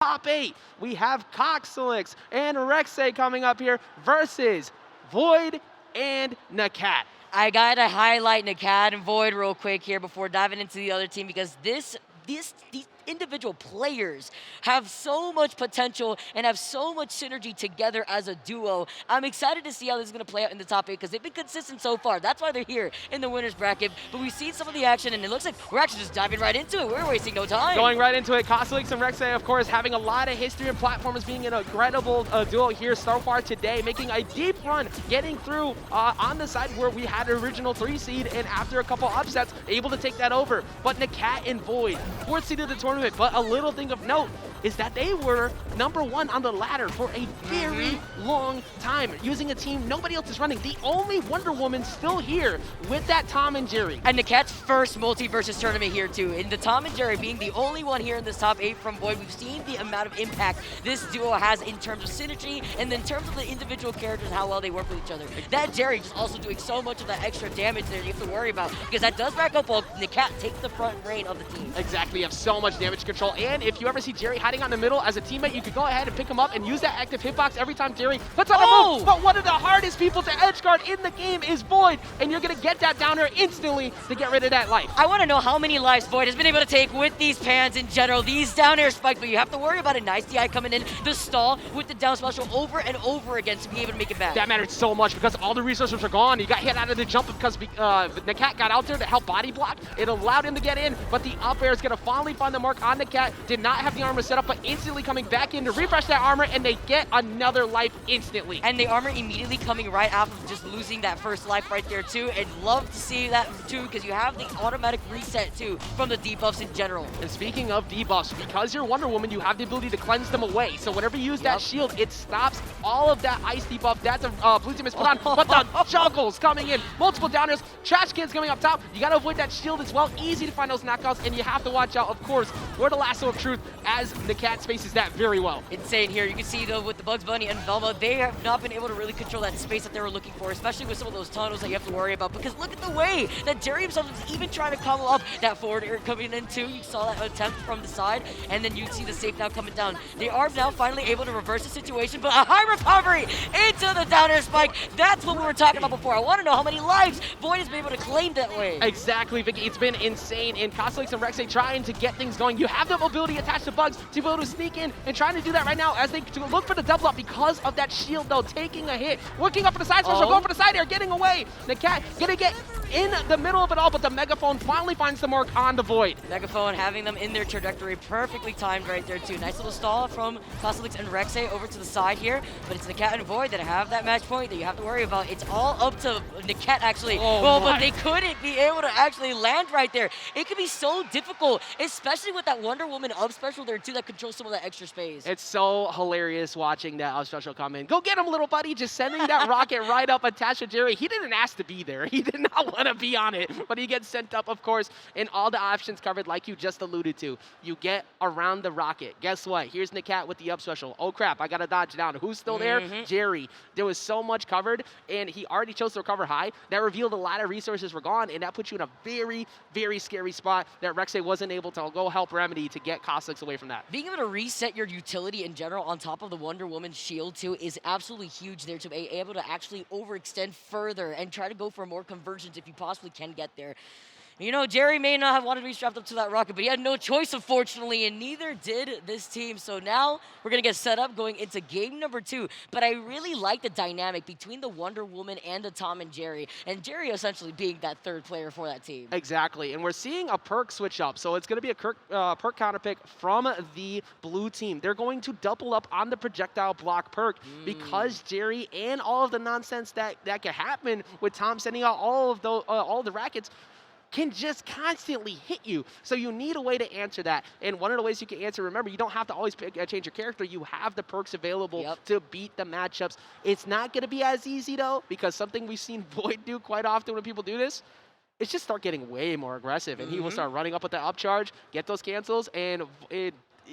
Top 8, we have Cosolix and Rexehh coming up here versus VoiD and NAKAT. I gotta highlight NAKAT and VoiD real quick here before diving into the other team because these individual players have so much potential and have so much synergy together as a duo. I'm excited to see how this is going to play out in the top 8 because they've been consistent so far. That's why they're here in the winner's bracket. But we've seen some of the action, and it looks like we're actually just diving right into it. We're wasting no time. Going right into it, Cosolix and Rexehh, of course, having a lot of history and platformers, being an incredible duo here so far today, making a deep run, getting through on the side where we had an original 3 seed, and after a couple upsets, able to take that over. But NAKAT and VoiD, 4th seed of the tournament. But a little thing of note is that they were #1 on the ladder for a very long time, using a team nobody else is running. The only Wonder Woman still here with that Tom and Jerry. And NAKAT's first Multiversus tournament here too. And the Tom and Jerry being the only one here in this top 8 from VoiD, we've seen the amount of impact this duo has in terms of synergy and in terms of the individual characters and how well they work with each other. That Jerry just also doing so much of that extra damage there you have to worry about because that does rack up while NAKAT takes the front reign of the team. Exactly, you have so much damage control, and if you ever see Jerry hiding on the middle as a teammate, you could go ahead and pick him up and use that active hitbox every time Jerry puts on a move. But one of the hardest people to edge guard in the game is VoiD, and you're gonna get that down there instantly to get rid of that life. I want to know how many lives VoiD has been able to take with these pans in general, these down air spikes, but you have to worry about a nice DI coming in, the stall with the down special over and over again to be able to make it back. That mattered so much because all the resources are gone. He got hit out of the jump because NAKAT got out there to help body block. It allowed him to get in, but the up air is gonna finally find the mark on NAKAT. Did not have the armor set up, but instantly coming back in to refresh that armor, and they get another life instantly. And the armor immediately coming right after just losing that first life right there too, and love to see that too because you have the automatic reset too from the debuffs in general. And speaking of debuffs, because you're Wonder Woman, you have the ability to cleanse them away. So whenever you use that shield, it stops all of that ice debuff that the blue team has put on, but the juggles coming in, multiple downers, trash cans coming up top. You gotta avoid that shield as well. Easy to find those knockouts, and you have to watch out, of course, for the lasso of truth as NAKAT spaces that very well. Insane here. You can see though with the Bugs Bunny and Velma, they have not been able to really control that space that they were looking for, especially with some of those tunnels that you have to worry about. Because look at the way that Jerry himself is even trying to come up that forward air coming in too. You saw that attempt from the side, and then you see the safe now coming down. They are now finally able to reverse the situation, but a high recovery into the down air spike. That's what we were talking about before. I want to know how many lives VoiD has been able to claim that way. Exactly, Vicky. It's been insane. And Cosolix and Rexehh trying to get things going. You have the mobility attached to Bugs to be able to sneak in and trying to do that right now as they look for the double up because of that shield though, taking a hit. Working up for the side special, going for the side air, getting away. NAKAT gonna get in the middle of it all, but the Megaphone finally finds the mark on the VoiD. Megaphone having them in their trajectory, perfectly timed right there too. Nice little stall from Cosolix and Rexehh over to the side here, but it's NAKAT and VoiD that have that match point that you have to worry about. It's all up to NAKAT actually. But they couldn't be able to actually land right there. It could be so difficult, especially with that Wonder Woman up special there too that controls some of that extra space. It's so hilarious watching that up special come in. Go get him, little buddy. Just sending that rocket right up attached to Jerry. He didn't ask to be there. He did not want to be on it, but he gets sent up, of course, and all the options covered like you just alluded to. You get around the rocket. Guess what? Here's NAKAT with the up special. Oh crap, I got to dodge down. Who's still there? Jerry. There was so much covered, and he already chose to recover high. That revealed a lot of resources were gone, and that puts you in a very, very scary spot that Rexehh wasn't able to go help Remedy to get Cosolix away from that. Being able to reset your utility in general on top of the Wonder Woman shield too is absolutely huge there to be able to actually overextend further and try to go for more conversions if you possibly can get there. You know, Jerry may not have wanted to be strapped up to that rocket, but he had no choice, unfortunately, and neither did this team. So now we're going to get set up going into game number 2. But I really like the dynamic between the Wonder Woman and the Tom and Jerry essentially being that third player for that team. Exactly, and we're seeing a perk switch up. So it's going to be a perk counter pick from the blue team. They're going to double up on the projectile block perk because Jerry and all of the nonsense that can happen with Tom sending out all of the rackets can just constantly hit you. So you need a way to answer that. And one of the ways you can answer, remember, you don't have to always change your character. You have the perks available to beat the matchups. It's not going to be as easy, though, because something we've seen VoiD do quite often when people do this, it's just start getting way more aggressive. And he will start running up with the upcharge, get those cancels, and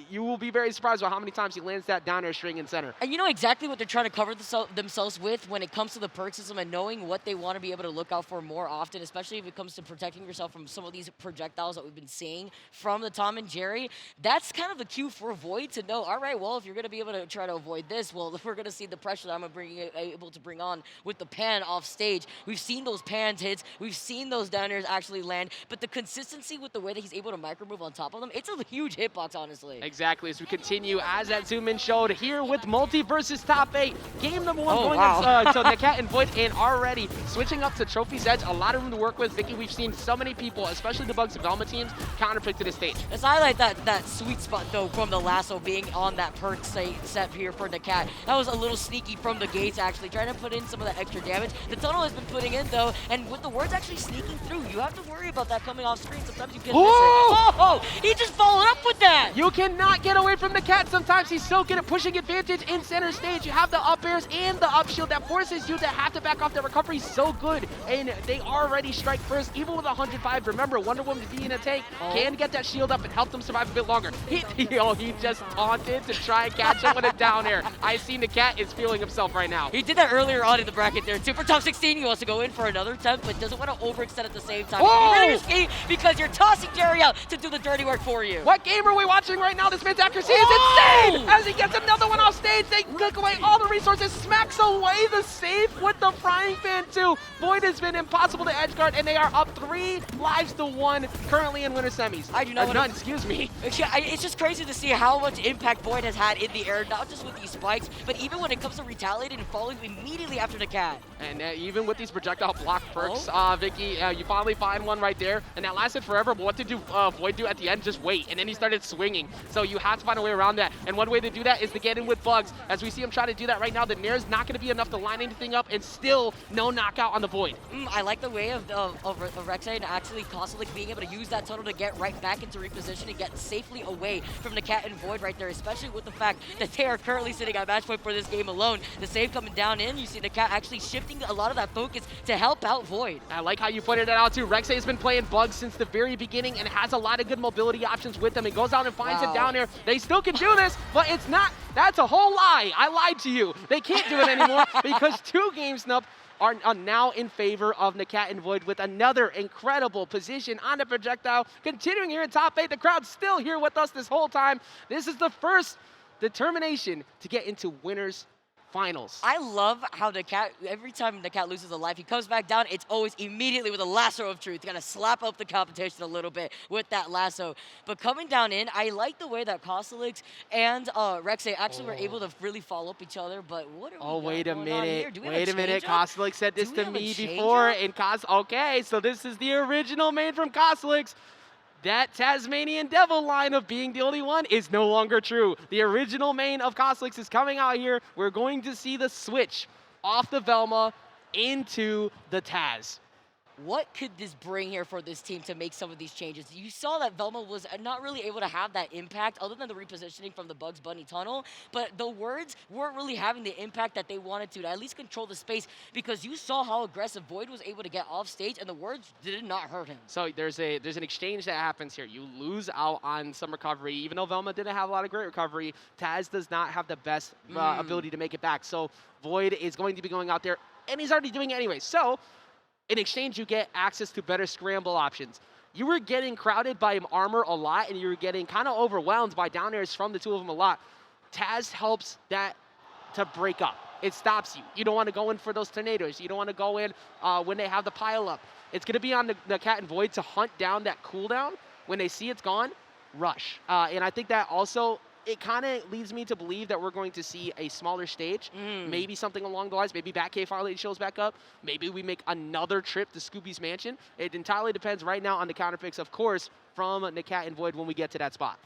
you will be very surprised by how many times he lands that down air string in center. And you know exactly what they're trying to cover themselves with when it comes to the perk system and knowing what they want to be able to look out for more often, especially if it comes to protecting yourself from some of these projectiles that we've been seeing from the Tom and Jerry. That's kind of the cue for VoiD to know, all right, well, if you're going to be able to try to avoid this, well, we're going to see the pressure that I'm able to bring on with the pan off stage. We've seen those pans hits. We've seen those down airs actually land. But the consistency with the way that he's able to micro move on top of them, it's a huge hitbox, honestly. Exactly. As we continue, as that zoom in showed here with Multiversus top 8. Game number 1 going to NAKAT and VoiD, and already switching up to Trophy's Edge. A lot of room to work with. Vicky, we've seen so many people, especially the Bugs development teams, counterpick to this stage. Let's highlight that sweet spot, though, from the lasso being on that perk set here for NAKAT. That was a little sneaky from the gates, actually, trying to put in some of that extra damage. The tunnel has been putting in, though, and with the wards actually sneaking through, you have to worry about that coming off screen. Sometimes you can miss it. Oh, he just followed up with that! You cannot get away from NAKAT. Sometimes he's so good at pushing advantage in center stage. You have the up airs and the up shield that forces you to have to back off. The recovery so good, and they already strike first, even with 105. Remember, Wonder Woman being a tank can get that shield up and help them survive a bit longer. He just taunted to try and catch up with a down air. I see NAKAT is feeling himself right now. He did that earlier on in the bracket there too. For top 16, he wants to go in for another attempt, but doesn't want to overextend at the same time. Really risky because you're tossing Jerry out to do the dirty work for you. What game are we watching right now? This man's accuracy is insane! As he gets another one off stage, they click away all the resources, smacks away the safe with the frying pan too. VoiD has been impossible to edge guard, and they are up 3 lives to 1 currently in winter semis. I do not none, excuse me. It's just crazy to see how much impact VoiD has had in the air, not just with these spikes, but even when it comes to retaliating and falling immediately after NAKAT. And even with these projectile block perks, Vicky, you finally find one right there, and that lasted forever, but what did VoiD do at the end? Just wait, and then he started swinging. So you have to find a way around that, and one way to do that is to get in with Bugs. As we see him try to do that right now, the Nair's not going to be enough to line anything up, and still no knockout on the VoiD. I like the way of Rexehh and actually Cosolix being able to use that tunnel to get right back into reposition and get safely away from NAKAT and VoiD right there, especially with the fact that they are currently sitting at match point for this game alone. The save coming down in, you see NAKAT actually shifting a lot of that focus to help out VoiD. I like how you pointed that out too. Rexehh has been playing Bugs since the very beginning and has a lot of good mobility options with them. He goes out and finds it down there. They still can do this, but it's not. That's a whole lie. I lied to you. They can't do it anymore because 2 game snub are now in favor of NAKAT and VoiD with another incredible position on the projectile. Continuing here in top 8, the crowd's still here with us this whole time. This is the first determination to get into winners finals. I love how NAKAT, every time NAKAT loses a life, he comes back down, it's always immediately with a lasso of truth. Gonna slap up the competition a little bit with that lasso. But coming down in, I like the way that Cosolix and Rexehh actually were able to really follow up each other, but what are we wait a minute. Wait a minute. Cosolix said this to me before, and okay, so this is the original main from Cosolix. That Tasmanian Devil line of being the only one is no longer true. The original main of Cosolix is coming out here. We're going to see the switch off the Velma into the Taz. What could this bring here for this team to make some of these changes? You saw that Velma was not really able to have that impact other than the repositioning from the Bugs Bunny tunnel, but the words weren't really having the impact that they wanted to at least control the space, because you saw how aggressive VoiD was able to get off stage and the words did not hurt him. So there's an exchange that happens here. You lose out on some recovery. Even though Velma didn't have a lot of great recovery, Taz does not have the best ability to make it back. So VoiD is going to be going out there, and he's already doing it anyway. So in exchange, you get access to better scramble options. You were getting crowded by armor a lot, and you were getting kind of overwhelmed by down airs from the 2 of them a lot. Taz helps that to break up. It stops you. You don't want to go in for those tornadoes. You don't want to go in when they have the pile up. It's going to be on the NAKAT and VoiD to hunt down that cooldown. When they see it's gone, rush. And I think that also, it kind of leads me to believe that we're going to see a smaller stage, maybe something along the lines, maybe Batcave finally shows back up, maybe we make another trip to Scooby's Mansion. It entirely depends right now on the counterpicks, of course, from NAKAT and VoiD when we get to that spot.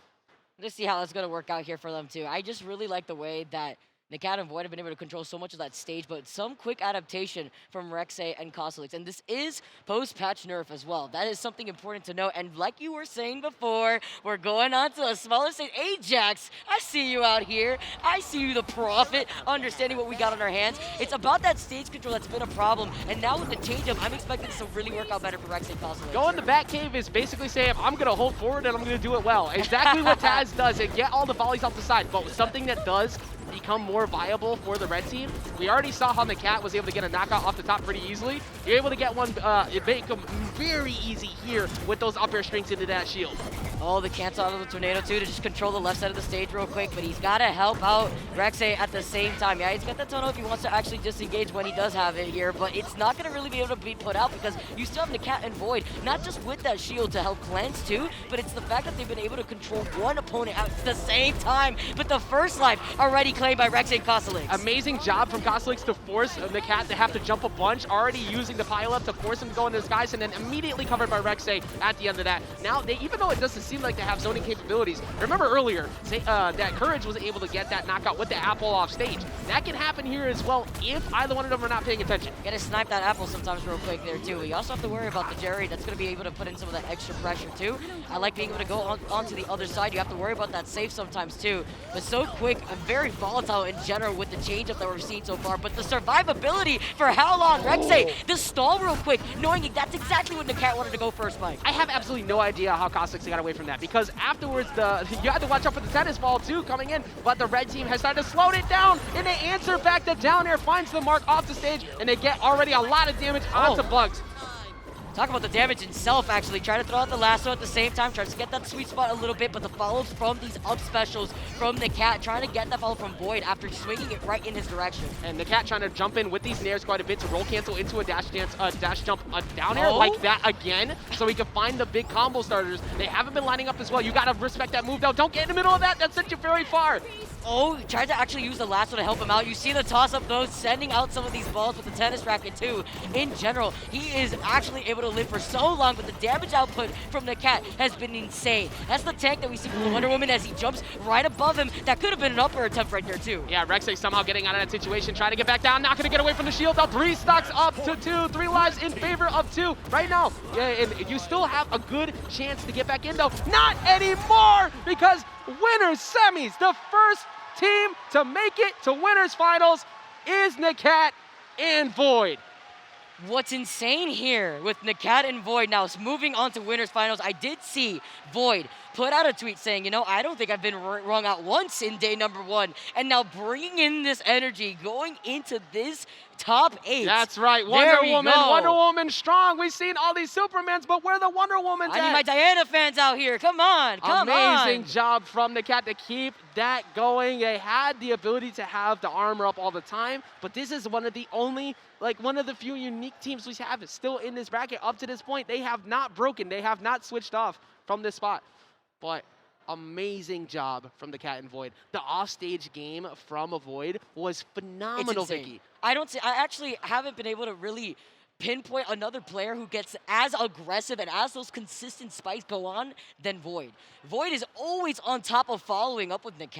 Let's see how that's going to work out here for them too. I just really like the way that NAKAT and VoiD have been able to control so much of that stage, but some quick adaptation from Rexehh and Cosolix. And this is post-patch nerf as well. That is something important to note. And like you were saying before, we're going on to a smaller stage. Ajax, I see you out here. I see you, the prophet, understanding what we got on our hands. It's about that stage control that's been a problem. And now with the change-up, I'm expecting this to really work out better for Rexehh and Cosolix. Going to back cave is basically saying, I'm going to hold forward and I'm going to do it well. Exactly what Taz does, and get all the volleys off the side. But something that does become more viable for the red team. We already saw how NAKAT was able to get a knockout off the top pretty easily. You're able to get one, it make them very easy here with those up air strings into that shield. Oh, the cancel out of the tornado too to just control the left side of the stage real quick, but he's got to help out Rexehh at the same time. Yeah, he's got the tunnel if he wants to actually disengage when he does have it here, but it's not going to really be able to be put out because you still have NAKAT and VoiD, not just with that shield to help cleanse too, but it's the fact that they've been able to control one opponent at the same time. But the first life already claimed by Rexehh and Cosolix. Amazing job from Cosolix to force NAKAT to have to jump a bunch, already using the pile up to force him to go into disguise, and then immediately covered by Rexehh at the end of that. Now, even though it doesn't seem like they have zoning capabilities, remember earlier that Courage was able to get that knockout with the apple off stage. That can happen here as well if either one of them are not paying attention. Gotta snipe that apple sometimes real quick there too. You also have to worry about the Jerry that's gonna be able to put in some of that extra pressure too. I like being able to go onto the other side. You have to worry about that safe sometimes too. But so quick and very volatile in general with the change-up that we've seen so far. But the survivability for how long? Rexehh, the stall real quick, knowing that's exactly what NAKAT wanted to go first, Mike. I have absolutely no idea how Cosolix got away from that, because afterwards you had to watch out for the tennis ball too coming in, but the red team has started to slow it down, and they answer back. The down air finds the mark off the stage, and they get already a lot of damage onto Bugs. Talk about the damage itself, actually. Try to throw out the lasso at the same time, tries to get that sweet spot a little bit, but the follows from these up specials from NAKAT, trying to get that follow from VoiD after swinging it right in his direction. And NAKAT trying to jump in with these nairs quite a bit to roll cancel into a dash jump, a down air like that again, so he can find the big combo starters. They haven't been lining up as well. You gotta respect that move though. Don't get in the middle of that. That sent you very far. Oh, he tried to actually use the lasso to help him out. You see the toss-up though, sending out some of these balls with the tennis racket too. In general, he is actually able to live for so long, but the damage output from NAKAT has been insane. That's the tank that we see from the Wonder Woman as he jumps right above him. That could have been an upper attempt right there too. Yeah, Rexehh somehow getting out of that situation, trying to get back down, not gonna get away from the shield though. 3 stocks up to 2, 3 lives in favor of 2 right now. Yeah, and you still have a good chance to get back in though. Not anymore, because winners semis, the first team to make it to winners finals is NAKAT and VoiD. What's insane here with NAKAT and VoiD now is moving on to winners finals. I did see VoiD put out a tweet saying, you know, I don't think I've been wrong out once in day number 1. And now bringing in this energy, going into this top 8. That's right, Wonder Woman strong. We've seen all these Supermans, but where the Wonder Woman's I need my Diana fans out here. Come on, come on. Amazing job from NAKAT to keep that going. They had the ability to have the armor up all the time, but this is one of the only, one of the few unique teams we have still in this bracket up to this point. They have not broken. They have not switched off from this spot. But amazing job from NAKAT and VoiD. The offstage game from VoiD was phenomenal, Vicky. I actually haven't been able to really pinpoint another player who gets as aggressive and as those consistent spikes go on than VoiD. VoiD is always on top of following up with NAKAT.